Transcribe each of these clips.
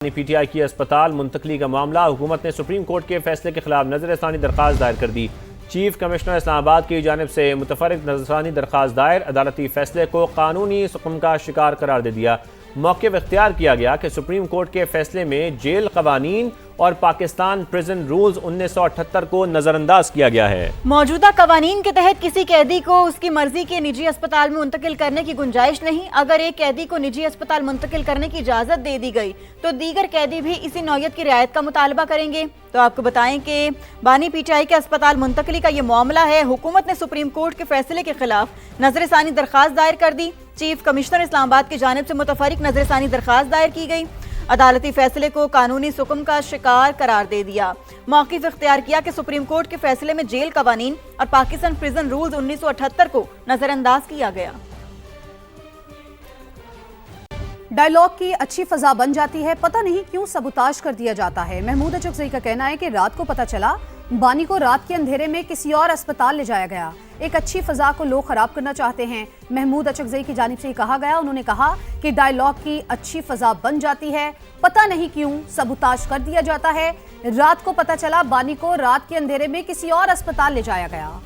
PTI की अस्पताल मुंतकली का मामला, हुकूमत ने सुप्रीम कोर्ट के फैसले के खिलाफ नजरसानी दरख्वास्त दायर कर दी। चीफ कमिश्नर इस्लामाबाद की जानिब से मुतफर्रिक नजरसानी दरख्वास्त दायर, अदालती फैसले को कानूनी सुकून का शिकार करार दे दिया। मौक़िफ़ इख्तियार किया गया कि सुप्रीम कोर्ट के फैसले में जेल कवानीन और पाकिस्तान प्रिजन रूल्स 1978 को नजरअंदाज किया गया है। मौजूदा कवानीन के तहत किसी कैदी को उसकी मर्जी के निजी अस्पताल में मुंतकिल करने की गुंजाइश नहीं। अगर एक कैदी को निजी अस्पताल मुंतकिल करने की इजाजत दे दी गई तो दीगर कैदी भी इसी नौयत की रियायत का मुतालबा करेंगे। तो आपको बताएं कि बानी पीटीआई के अस्पताल मुंतकिली का ये मामला है। हुकूमत ने सुप्रीम कोर्ट के फैसले के खिलाफ नजरसानी दरख्वास्त दायर कर दी। चीफ कमिश्नर इस्लामाबाद की जानिब से मुतफर्रिक नजरसानी दरख्वास्त दायर की गई। अदालती फैसले को कानूनी सुकून का शिकार करार दे दिया। मौक़िफ़ इख्तियार किया कि सुप्रीम कोर्ट के फैसले में जेल कवानीन और पाकिस्तान प्रिजन रूल्स 1978 को नजरअंदाज किया गया। डायलॉग की अच्छी फजा बन जाती है, पता नहीं क्यों सबूताज कर दिया जाता है। महमूद अचकज़ई का कहना है कि रात को पता चला बानी को रात के अंधेरे में किसी और अस्पताल ले जाया गया। एक अच्छी फजा को लोग खराब करना चाहते हैं। महमूद अचकज़ई की जानिब से कहा गया, उन्होंने कहा कि डायलॉग की अच्छी फजा बन जाती है, पता नहीं क्यों सबूताज कर दिया जाता है। रात को पता चला बानी को रात के अंधेरे में किसी और अस्पताल ले जाया गया।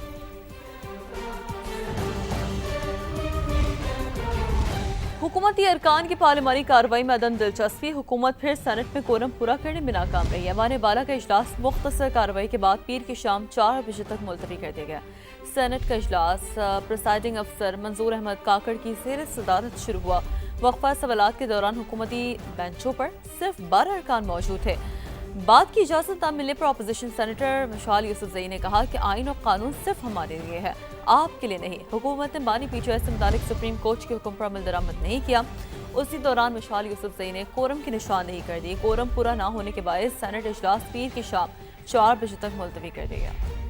हुकूमती अरकान की पार्लिमानी कार्रवाई में अदम दिलचस्पी, हुकूमत फिर सेनेट में कोरम पूरा करने में नाकाम रही। ऐवान बाला का इजलास मुख्तसर कार्रवाई के बाद पीर की शाम 4 बजे तक मुलतवी कर दिया गया। सेनेट का इजलास प्रिसाइडिंग अफसर मंजूर अहमद काकड़ की ज़ेर सदारत शुरू हुआ। वक्फा सवालात के दौरान हुकूमती बेंचों पर सिर्फ 12 अरकान मौजूद थे। बात की इजाज़त न मिलने पर अपोजिशन सेनेटर मशाल यूसुफजई ने कहा कि आइन और कानून सिर्फ हमारे लिए है, आपके लिए नहीं। हुकूमत ने बानी पीटीआई से मुतालिक सुप्रीम कोर्ट के हुक्म पर अमल दरामद नहीं किया। उसी दौरान मशाल यूसुफजई ने कोरम की निशानदेही कर दी। कोरम पूरा ना होने के बायस सेनेट इजलास पीर की शाम 4 बजे तक मुलतवी कर दिया गया।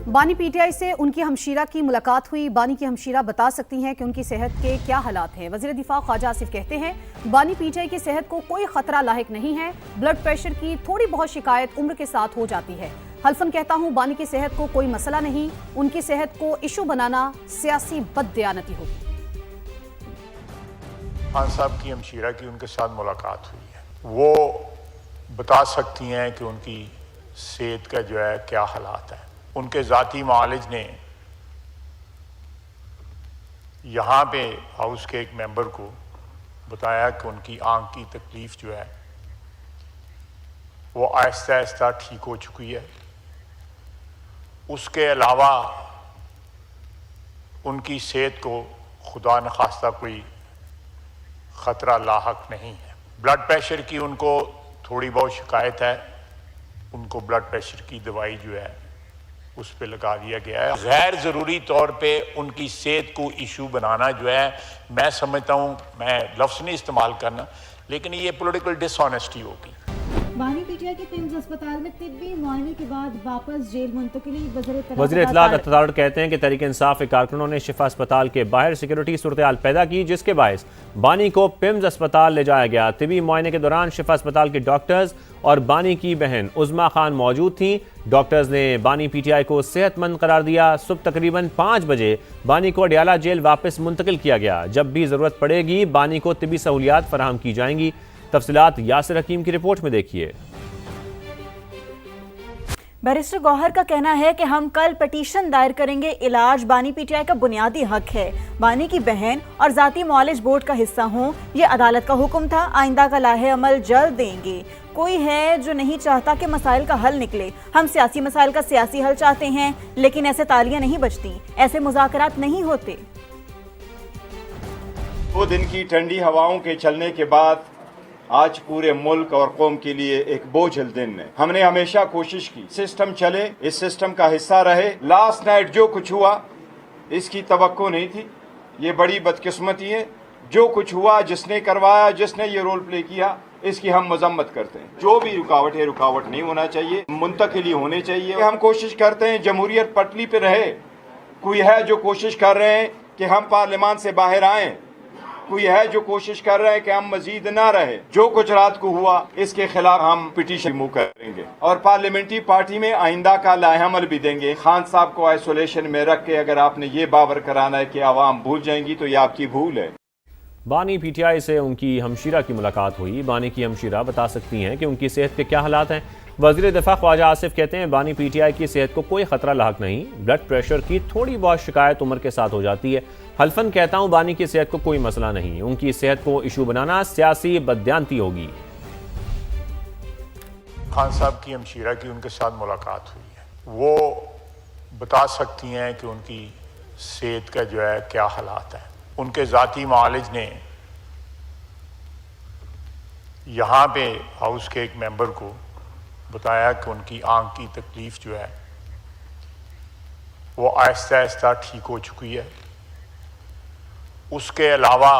बानी पीटीआई से उनकी हमशीरा की मुलाकात हुई। बानी की हमशीरा बता सकती हैं कि उनकी सेहत के क्या हालात हैं। वज़ीर दिफा ख्वाजा आसिफ कहते हैं, बानी पीटीआई की सेहत को कोई खतरा लाहिक नहीं है। ब्लड प्रेशर की थोड़ी बहुत शिकायत उम्र के साथ हो जाती है। हल्फन कहता हूँ, बानी की सेहत को कोई मसला नहीं। उनकी सेहत को इशू बनाना सियासी बददयानती होगी। खान साहब की हमशीरा की उनके साथ मुलाकात हुई है, वो बता सकती हैं कि उनकी सेहत का जो है क्या हालात है। उनके ज़ाती मालिज ने यहाँ पे हाउस के एक मेंबर को बताया कि उनकी आंख की तकलीफ जो है वो आहिस्ता आहिस्ता ठीक हो चुकी है। उसके अलावा उनकी सेहत को खुदा न खास्ता कोई ख़तरा लाहक नहीं है। ब्लड प्रेशर की उनको थोड़ी बहुत शिकायत है, उनको ब्लड प्रेशर की दवाई जो है उस पर लगा दिया गया है। गैर ज़रूरी तौर पे उनकी सेहत को इशू बनाना जो है, मैं समझता हूँ, मैं लफ्ज़ नहीं इस्तेमाल करना, लेकिन ये पॉलिटिकल डिसऑनेस्टी होगी। बानी पीटीआई के पिम्स अस्पताल में तिब्बी मुआयने के बाद वापस जेल मुंतकिली। वज़ीर इत्तलात अत्तदारुल कहते हैं कि तहरीक इंसाफ के कारकुनों ने शिफा अस्पताल के बाहर सिक्योरिटी सूरत-ए-हाल पैदा की, जिसके बायस बानी को पिम्स अस्पताल ले जाया गया। तिब्बी मुआयने के दौरान शिफा अस्पताल के डॉक्टर्स और बानी की बहन उज़मा खान मौजूद थीं। डॉक्टर्स ने बानी पीटीआई को सेहतमंद करार दिया। सुबह तकरीबन 5 बजे बानी को अडियाला जेल वापस मुंतकिल किया गया। जब भी ज़रूरत पड़ेगी बानी को तिब्बी सहूलियात फराहम की जाएंगी। तफसीलात यासिर हकीम की रिपोर्ट में देखिए। बैरिस्टर गौहर का कहना है कि हम कल पिटीशन दायर करेंगे। इलाज बानी पीटीआई का बुनियादी हक है। बानी की बहन और जाती मुआलिज बोर्ड का हिस्सा हों, ये अदालत का हुक्म था। आइंदा का लाहे अमल जल्द देंगे। कोई है जो नहीं चाहता कि मसाइल का हल निकले। हम सियासी मसाइल का सियासी हल चाहते हैं, लेकिन ऐसे तालियां नहीं बजती, ऐसे मुज़ाकरात नहीं होते। 2 दिन की ठंडी हवाओं के चलने के बाद आज पूरे मुल्क और कौम के लिए एक बोझिल दिन है। हमने हमेशा कोशिश की सिस्टम चले, इस सिस्टम का हिस्सा रहे। लास्ट नाइट जो कुछ हुआ इसकी तवक्को नहीं थी, ये बड़ी बदकिस्मती है। जो कुछ हुआ, जिसने करवाया, जिसने ये रोल प्ले किया, इसकी हम मजम्मत करते हैं। जो भी रुकावट है, रुकावट नहीं होना चाहिए, मुंतकिली होनी चाहिए। हम कोशिश करते हैं जमहूरियत पटरी पे रहे। कोई है जो कोशिश कर रहे हैं कि हम पार्लियामान से बाहर आएं, कोई है जो कोशिश कर रहे हैं कि हम मजीद ना रहे। जो कुछ रात को हुआ इसके खिलाफ हम पिटीशन मूव करेंगे और पार्लियामेंट्री पार्टी में आइंदा का लाहेअमल भी देंगे। खान साहब को आइसोलेशन में रख के अगर आपने ये बावर कराना है कि आवाम भूल जाएंगी तो ये आपकी भूल है। बानी पीटीआई से उनकी हमशीरा की मुलाकात हुई। बानी की हमशीरा बता सकती हैं कि उनकी सेहत के क्या हालात हैं। वज़ीर दिफा ख्वाजा आसिफ कहते हैं बानी पीटीआई की सेहत को कोई खतरा लाहक नहीं, ब्लड प्रेशर की थोड़ी बहुत शिकायत उम्र के साथ हो जाती है। हल्फन कहता हूं बानी की सेहत को कोई मसला नहीं, उनकी सेहत को इशू बनाना सियासी बदयांती होगी। खान साहब की हमशीरा की उनके साथ मुलाकात हुई है, वो बता सकती हैं कि उनकी सेहत का जो है क्या हालात है। उनके ज़ाती मालिज ने यहाँ पे हाउस के एक मेंबर को बताया कि उनकी आंख की तकलीफ जो है वो आहिस्ता आहिस्ता ठीक हो चुकी है। उसके अलावा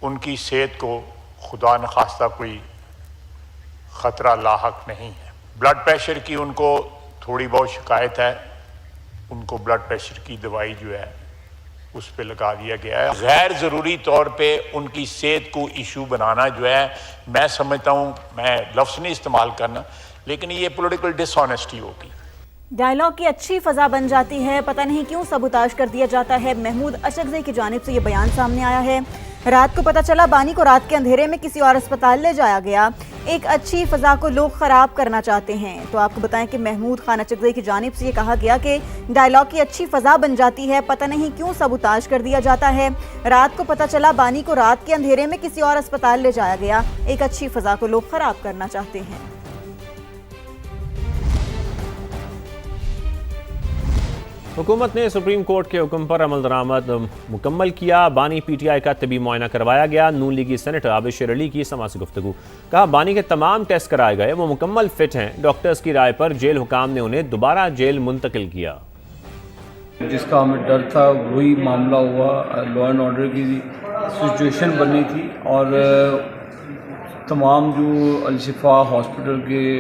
उनकी सेहत को खुदा न खास्ता कोई ख़तरा लाहक नहीं है। ब्लड प्रेशर की उनको थोड़ी बहुत शिकायत है, उनको ब्लड प्रेशर की दवाई जो है उस पर लगा दिया गया है। गैर ज़रूरी तौर पे उनकी सेहत को इशू बनाना जो है, मैं समझता हूँ, मैं लफ्ज़ नहीं इस्तेमाल करना, लेकिन ये पॉलिटिकल डिसऑनेस्टी होगी। डायलॉग की अच्छी फजा बन जाती है, पता नहीं क्यों सबूताज कर दिया जाता है। महमूद अशरफी की जानिब से ये बयान सामने आया है। रात को पता चला बानी को रात के अंधेरे में किसी और अस्पताल ले जाया गया। एक अच्छी फजा को लोग खराब करना चाहते हैं। तो आपको बताएं कि महमूद खान अशरफी की जानिब से ये कहा गया कि डायलॉग की अच्छी फजा बन जाती है, पता नहीं क्यों सबूताज कर दिया जाता है। रात को पता चला बानी को रात के अंधेरे में किसी और अस्पताल ले जाया गया। एक अच्छी फजा को लोग खराब करना चाहते हैं। हुकूमत ने सुप्रीम कोर्ट के हुक्म पर अमल दरामद मुकम्मल किया। बानी पीटीआई का तबी मुआयना करवाया गया। नून लीगी सेनेटर आबिश अली की समा से गुफ्तगू। कहा बानी के तमाम टेस्ट कराए गए, वो मुकम्मल फिट हैं। डॉक्टर्स की राय पर जेल हुकाम ने उन्हें दोबारा जेल मुंतकिल किया। जिसका हमें डर था वही मामला हुआ। लॉ एंड ऑर्डर की सिचुएशन बनी थी और तमाम जो अलशिफा हॉस्पिटल के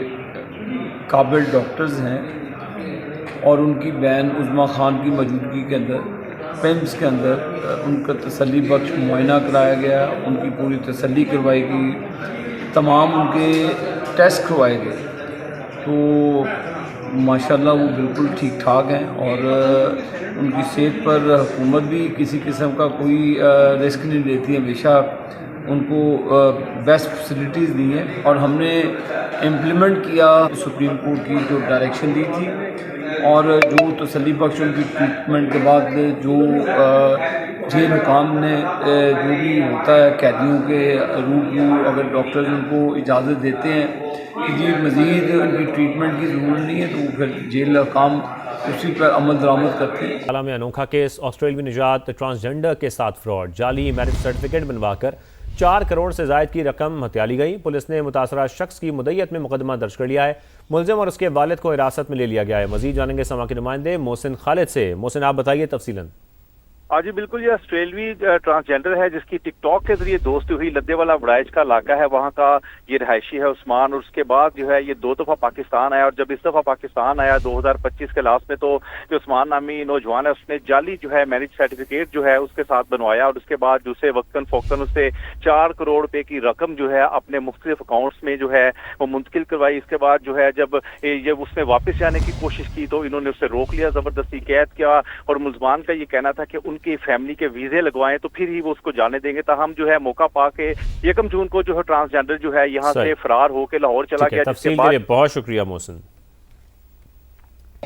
काबिल डॉक्टर्स हैं और उनकी बहन उज़्मा खान की मौजूदगी के अंदर पिम्स के अंदर उनका तसल्ली बख्श मुआयना कराया गया। उनकी पूरी तसल्ली करवाई गई, तमाम उनके टेस्ट करवाए गए। तो माशाल्लाह वो बिल्कुल ठीक ठाक हैं और उनकी सेहत पर हुकूमत भी किसी किस्म का कोई रिस्क नहीं लेती। हमेशा उनको बेस्ट फैसिलिटीज़ दी हैं और हमने इम्प्लीमेंट किया सुप्रीम कोर्ट की जो डायरेक्शन दी थी और जो तसल्ली बख्श उनकी ट्रीटमेंट के बाद जो जेल हुकाम ने जो भी होता है कैदियों के रूबरू, अगर डॉक्टर्स उनको इजाज़त देते हैं कि जी मज़ीद उनकी ट्रीटमेंट की ज़रूरत नहीं है तो फिर जेल हुकाम उसी पर अमल दरामद करते हैं। हाल में अनोखा केस, ऑस्ट्रेलवी निजात ट्रांसजेंडर के साथ फ्रॉड, जाली मैरिज सर्टिफिकेट बनवाकर 4 करोड़ से ज़ायद की रकम हथिया ली गई। पुलिस ने मुतासरा शख्स की मुद्दत में मुकदमा दर्ज कर लिया है। मुलजिम और उसके वालिद को हिरासत में ले लिया गया है। मजीद जानेंगे समा के नुमाइंदे मोहसिन खालिद से। मोहसिन, आप बताइए तफसीलन। जी बिल्कुल, ये ऑस्ट्रेलवी ट्रांसजेंडर है जिसकी टिकटॉक के जरिए दोस्ती हुई। लद्देवाला बड़ाइच का इलाका है, वहाँ का ये रहायशी है उस्मान। और उसके बाद जो है ये 2 दफ़ा पाकिस्तान आया और जब इस दफ़ा पाकिस्तान आया 2025 के लास्ट में, तो जो उस्मान नामी नौजवान है उसने जाली जो है मैरिज सर्टिफिकेट जो है उसके साथ बनवाया और उसके बाद दूसरे वक्तन फोक्तन उससे 4 करोड़ रुपए की रकम जो है अपने मुख्तलिफ अकाउंट्स में जो है वो मुंतकिल करवाई। इसके बाद जो है जब उसने वापस जाने की कोशिश की तो इन्होंने उससे रोक लिया, जबरदस्ती कैद किया और मुलजमान का ये कहना था कि उनकी फैमिली के वीजे लगवाएं तो फिर ही वो उसको जाने देंगे। ताहम जो है मौका पाके 1 जून को जो है ट्रांसजेंडर जो है यहाँ से फरार होकर लाहौर चला गया। तफसील के लिए बहुत शुक्रिया मोहसिन।